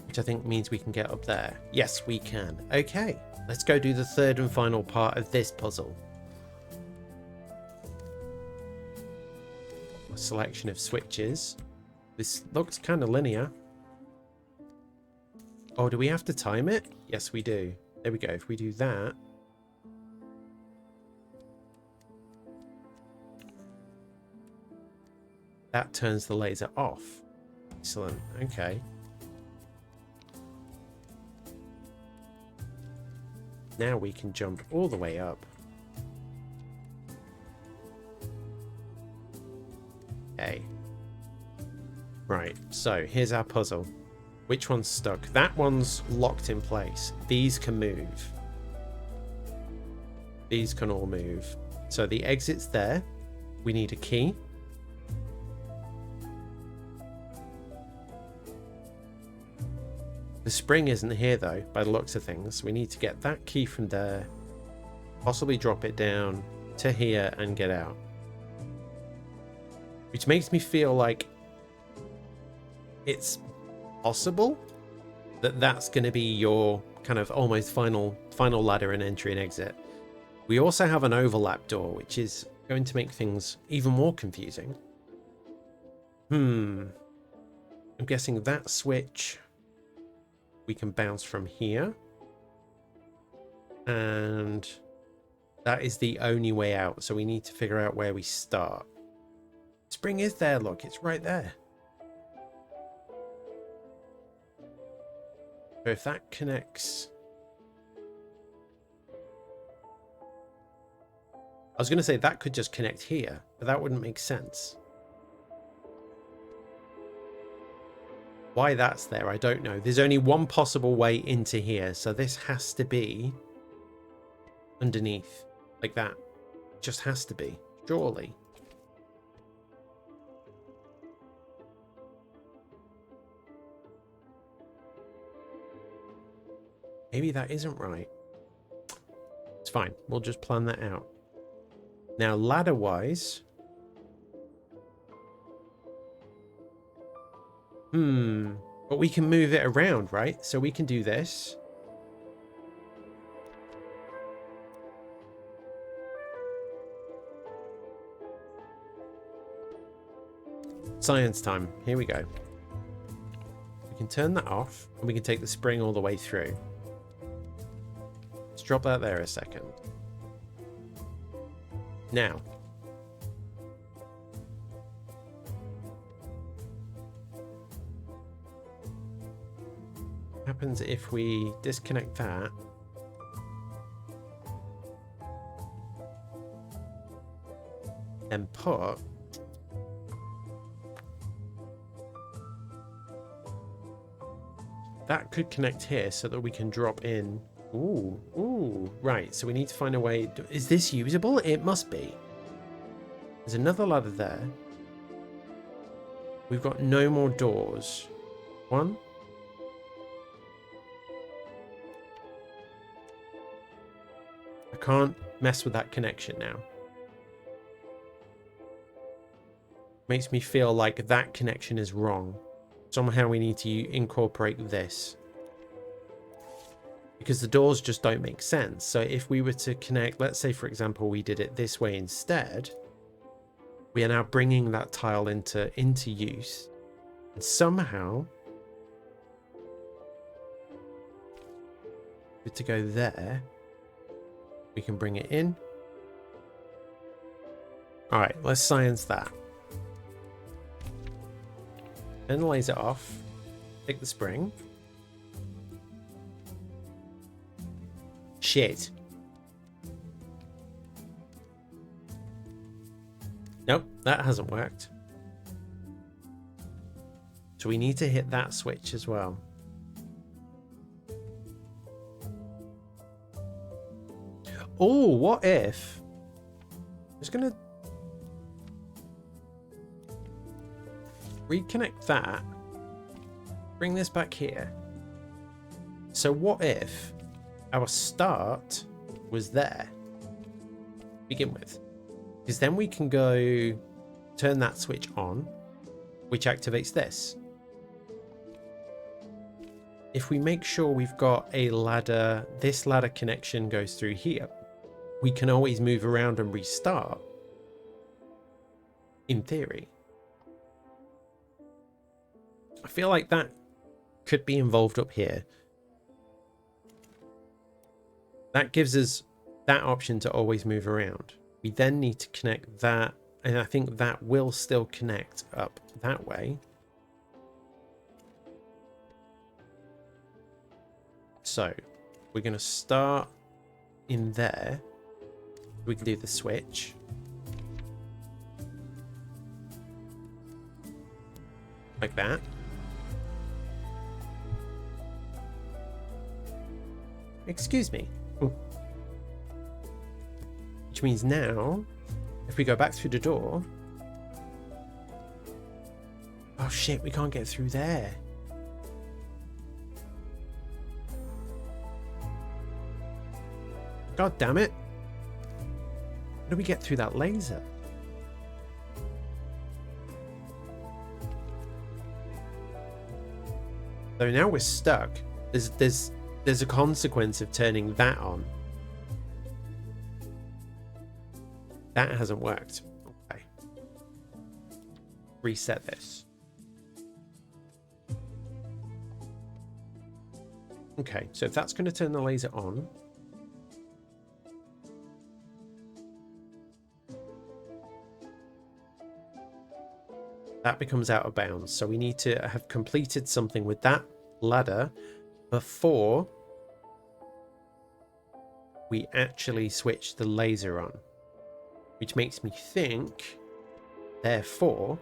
Which I think means we can get up there. Yes, we can. Okay, let's go do the third and final part of this puzzle. selection of switches. This looks kind of linear. Oh, do we have to time it? Yes, we do. There we go. If we do that. That turns the laser off. Excellent. Okay. Now we can jump all the way up. Okay. Right, so here's our puzzle. Which one's stuck? That one's locked in place. These can move. These can all move. So the exit's there. We need a key. The spring isn't here though, by the looks of things. We need to get that key from there, possibly drop it down to here and get out. Which makes me feel like it's possible that that's going to be your kind of almost final ladder and entry and exit. We also have an overlap door, which is going to make things even more confusing. I'm guessing that switch we can bounce from here, and that is the only way out, so we need to figure out where we start. Spring is there, look, it's right there. So if that connects, I was going to say that could just connect here, but that wouldn't make sense. Why that's there, I don't know. There's only one possible way into here, so this has to be underneath, like that. It just has to be, surely. Maybe that isn't right. It's fine, we'll just plan that out. Now, ladder-wise, but we can move it around, right? So we can do this. Science time. Here we go. We can turn that off, and we can take the spring all the way through. Let's drop that there a second. Now, what happens if we disconnect that? And put that could connect here so that we can drop in. Ooh, right. So we need to find a way. Is this usable? It must be. There's another ladder there. We've got no more doors. One. I can't mess with that connection now. Makes me feel like that connection is wrong. Somehow we need to incorporate this, because the doors just don't make sense. So if we were to connect, let's say for example we did it this way instead, we are now bringing that tile into use, and somehow to go there, we can bring it in. All right, let's science that. Turn the laser off, take the spring. Shit. Nope, that hasn't worked. So we need to hit that switch as well. Oh, what if? I'm just gonna reconnect that, bring this back here. So what if our start was there to begin with? Because then we can go turn that switch on, which activates this. If we make sure we've got a ladder, this ladder connection goes through here, we can always move around and restart, in theory. I feel like that could be involved up here. That gives us that option to always move around. We then need to connect that, and I think that will still connect up that way. So we're going to start in there. We can do the switch. Like that. Excuse me. Ooh. Which means now, if we go back through the door... Oh shit, we can't get through there. God damn it. How do we get through that laser? So now we're stuck. There's a consequence of turning that on. That hasn't worked. Okay. Reset this. Okay, so if that's going to turn the laser on, that becomes out of bounds. So we need to have completed something with that ladder before we actually switch the laser on. Which makes me think, therefore,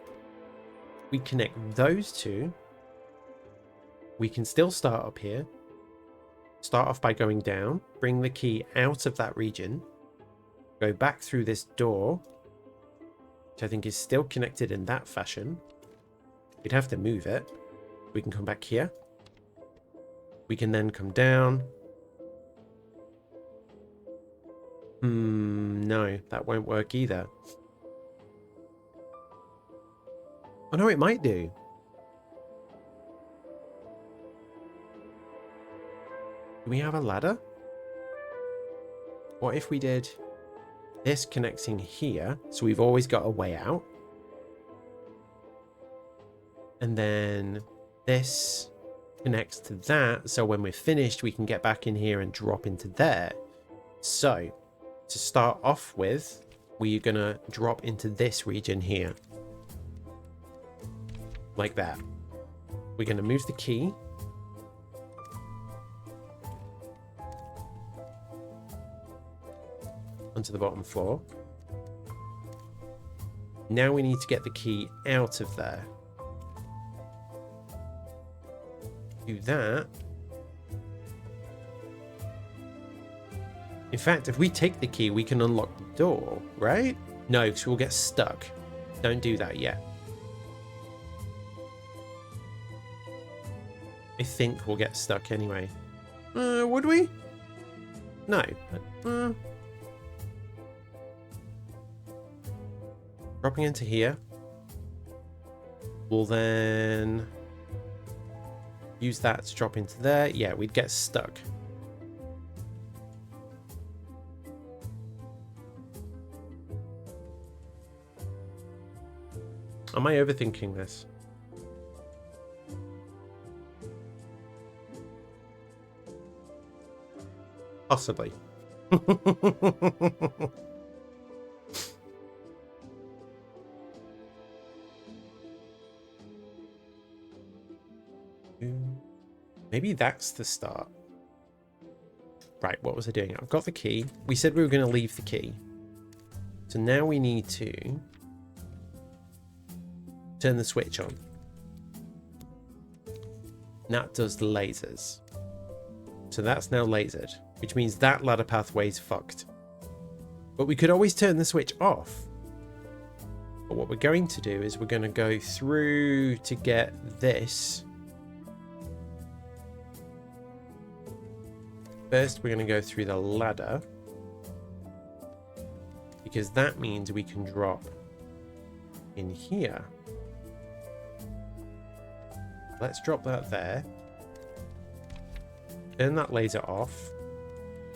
we connect those two. We can still start up here. Start off by going down, bring the key out of that region, go back through this door, which I think is still connected in that fashion. We'd have to move it. We can come back here. We can then come down. No, that won't work either. Oh no, it might do. Do we have a ladder? What if we did this connecting here? So we've always got a way out. And then this connects to that. So when we're finished, we can get back in here and drop into there. So to start off with, we're going to drop into this region here. Like that. We're going to move the key. Onto the bottom floor. Now we need to get the key out of there. Do that. In fact, if we take the key, we can unlock the door, right? No, because we'll get stuck. Don't do that yet. I think we'll get stuck anyway. Would we? No. Dropping into here. We'll then use that to drop into there. Yeah, we'd get stuck. Am I overthinking this? Possibly. Maybe that's the start. Right, what was I doing? I've got the key. We said we were going to leave the key. So now we need to turn the switch on. And that does the lasers. So that's now lasered, which means that ladder pathway's fucked. But we could always turn the switch off. But what we're going to do is we're going to go through to get this. First, we're going to go through the ladder. Because that means we can drop in here. Let's drop that there. Turn that laser off.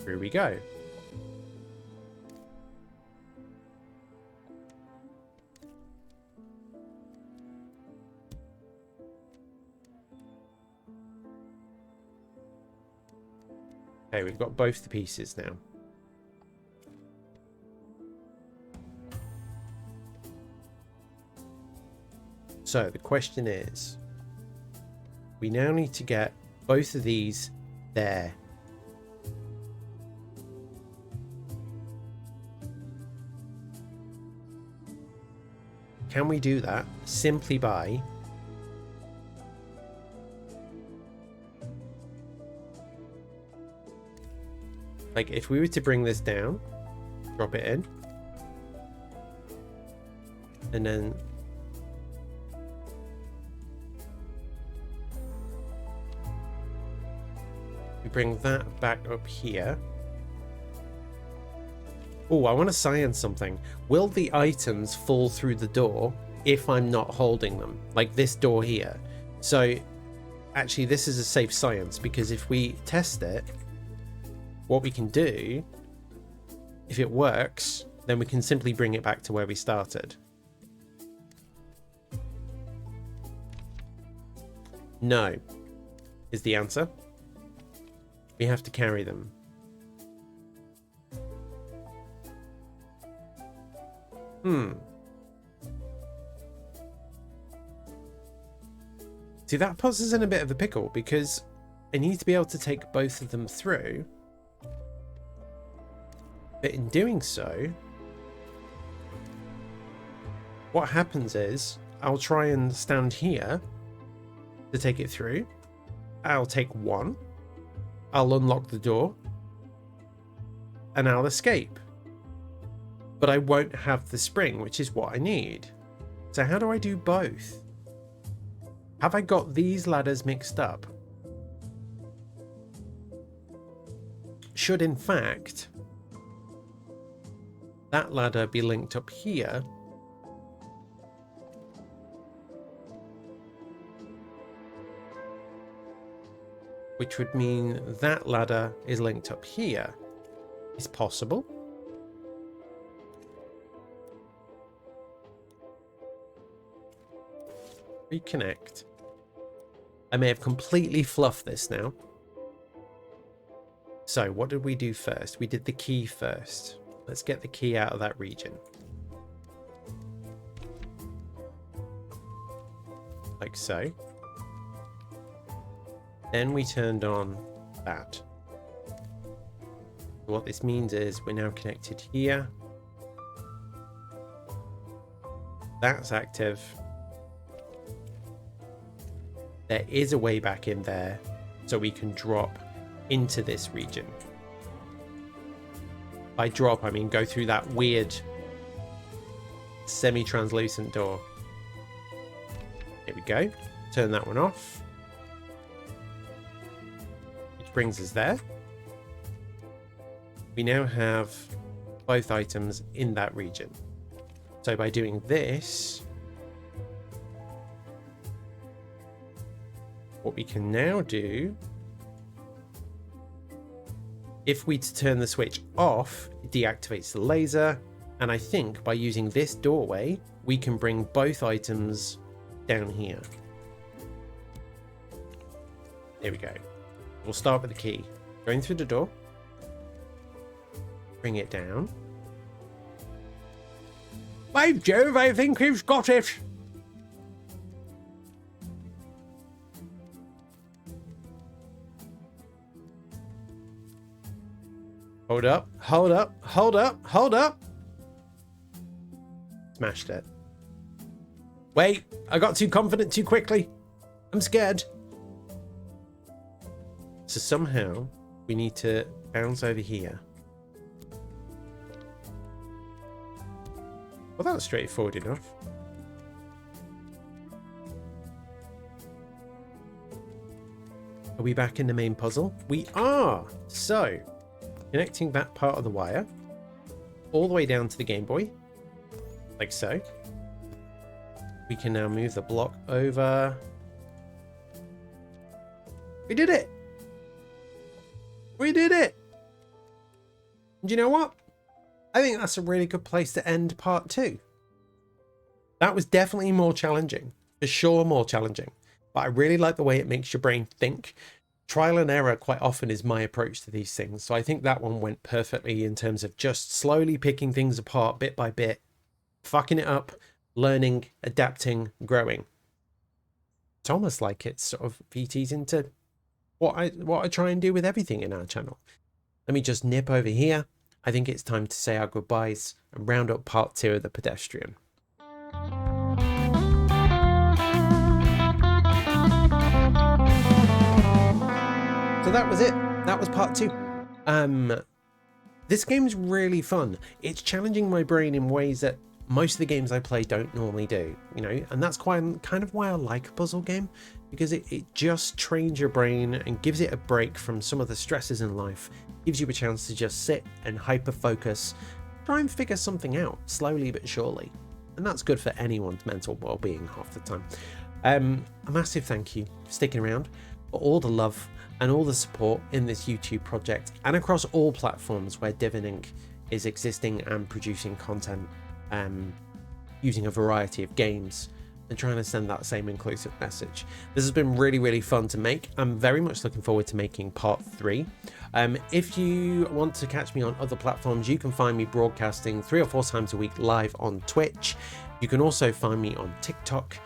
Here we go. Okay, we've got both the pieces now. So the question is, we now need to get both of these there. Can we do that simply by like if we were to bring this down, drop it in, and then we bring that back up here. Oh, I want to science something. Will the items fall through the door if I'm not holding them? Like this door here. So actually this is a safe science, because if we test it, what we can do, if it works, then we can simply bring it back to where we started. No, is the answer. We have to carry them. See, that puts us in a bit of a pickle, because I need to be able to take both of them through. But in doing so, what happens is I'll try and stand here to take it through. I'll take one. I'll unlock the door. And I'll escape. But I won't have the spring, which is what I need. So how do I do both? Have I got these ladders mixed up? Should in fact that ladder be linked up here? Which would mean that ladder is linked up here. Is possible. Reconnect. I may have completely fluffed this now. So what did we do first? We did the key first. Let's get the key out of that region. Like so. Then we turned on that. What this means is we're now connected here. That's active. There is a way back in there, so we can drop into this region. By drop, I mean go through that weird semi-translucent door. Here we go. Turn that one off. Which brings us there. We now have both items in that region. So by doing this, what we can now do, if we turn the switch off, it deactivates the laser, and I think by using this doorway, we can bring both items down here. There we go. We'll start with the key. Going through the door, bring it down. By Jove, I think we've got it! Hold up, hold up, hold up, hold up. Smashed it. Wait, I got too confident too quickly. I'm scared. So somehow we need to bounce over here. Well, that was straightforward enough. Are we back in the main puzzle? We are! So, connecting that part of the wire all the way down to the Game Boy, like so. We can now move the block over. We did it! We did it! And you know what? I think that's a really good place to end part 2. That was definitely more challenging. For sure more challenging. But I really like the way it makes your brain think. trial and error quite often is my approach to these things. So I think that one went perfectly in terms of just slowly picking things apart bit by bit, fucking it up, learning, adapting, growing. It's almost like it's sort of VTs into what I try and do with everything in our channel. Let me just nip over here. I think it's time to say our goodbyes and round up part 2 of the Pedestrian. So that was it. That was part 2. This game's really fun. It's challenging my brain in ways that most of the games I play don't normally do, you know, and that's kind of why I like a puzzle game, because it just trains your brain and gives it a break from some of the stresses in life, gives you a chance to just sit and hyper focus, try and figure something out slowly but surely, and that's good for anyone's mental well-being half the time. A massive thank you for sticking around, for all the love and all the support in this YouTube project and across all platforms where Div And Inc is existing and producing content, using a variety of games and trying to send that same inclusive message. This has been really, really fun to make. I'm very much looking forward to making part 3. If you want to catch me on other platforms, you can find me broadcasting 3 or 4 times a week live on Twitch. You can also find me on TikTok,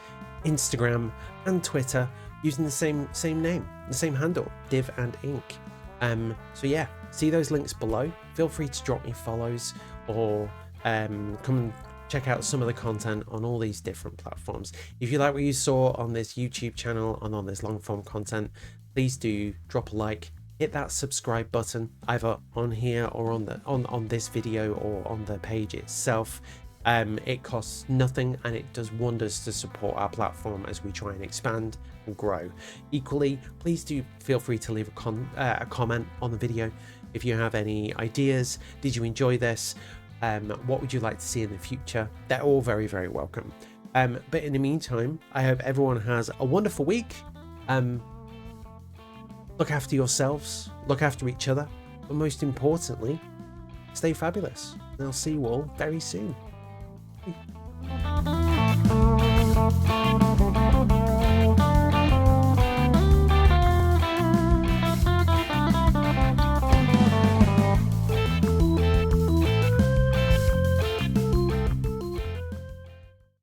Instagram and Twitter using the same name, the same handle, Div And Inc. So yeah, see those links below. Feel free to drop me follows or come and check out some of the content on all these different platforms. If you like what you saw on this YouTube channel and on this long form content, please do drop a like, hit that subscribe button either on here or on this video or on the page itself. It costs nothing and it does wonders to support our platform as we try and expand and grow. Equally, please do feel free to leave a comment on the video if you have any ideas. Did you enjoy this? What would you like to see in the future? They're all very, very welcome. But in the meantime, I hope everyone has a wonderful week. Look after yourselves, look after each other, but most importantly, stay fabulous. And I'll see you all very soon. Bye.